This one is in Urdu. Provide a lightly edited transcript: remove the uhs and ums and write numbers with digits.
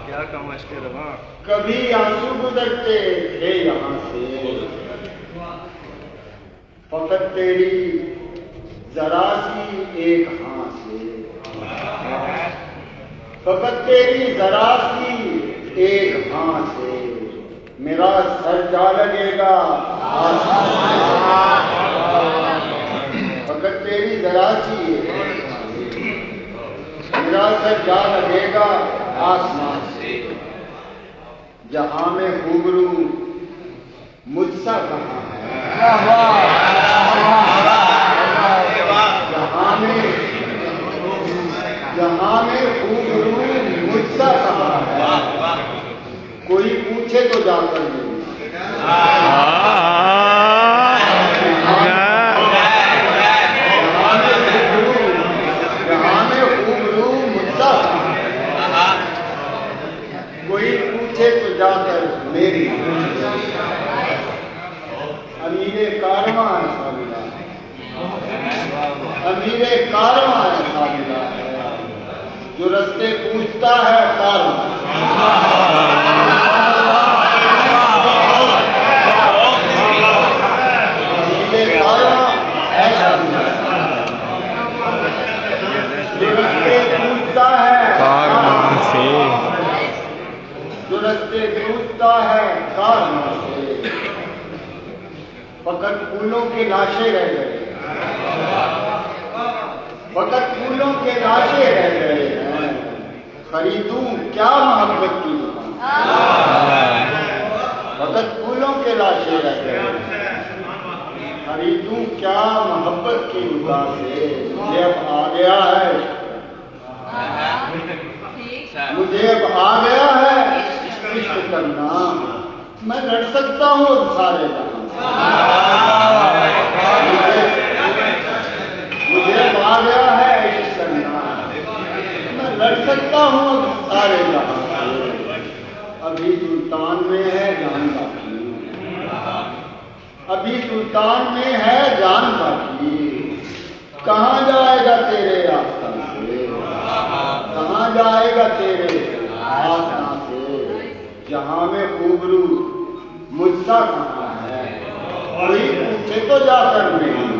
کیا کمش کے رواں کبھی آنسو گزرتے تھے یہاں سے، فقط تیری ذرا سی ایک ہاں سے، فقط تیری ذرا سی ایک ہاں سے میرا سر جا لگے گا آسمان، فقط تیری ذرا سی ایک ہاں سے میرا سر جا لگے گا آسمان سے، جہاں میں خوبرو مجھ سا کہاں ہے، جہاں میں خوبرو مجھ سا کہاں ہے، کوئی پوچھے تو جا کر نہیں، جہاں میں خوبرو مجھ سا کہاں ہے، کوئی پوچھے تو جا کر میری، امیر کارواں ایسا ملا، امیر کارواں ایسا ملا ہے جو رستے پوچھتا ہے کارواں، امیر کارواں ایسا ملا جو رستے پوچھتا ہے کارواں سے، جو رستے پوچھتا ہے کارواں سے، فقط پھولوں کے لاشیں رہ گئے، فقط پھولوں کے لاشیں رہ گئے ہیں، خریدوں کیا محبت کی دکان، فقط پھولوں کے لاشیں رہ گئے ہیں، خریدوں کیا محبت کی دکان سے، مجھے اب آ گیا ہے، مجھے اب آ گیا ہے عشق کرنا، میں لڑ سکتا ہوں سارے جہاں، مجھے اب آ گیا ہے عشق کرنا، میں لڑ سکتا ہوں سارے جہاں، ابھی سلطان میں ہے جان باقی، ابھی سلطان میں ہے جان باقی، کہاں جائے گا تیرے آستان سے، کہاں جائے گا تیرے آستان سے، جہاں میں خوبرو مجھ سا کہاں ہے، کوئی پوچھے تو جا کر نہیں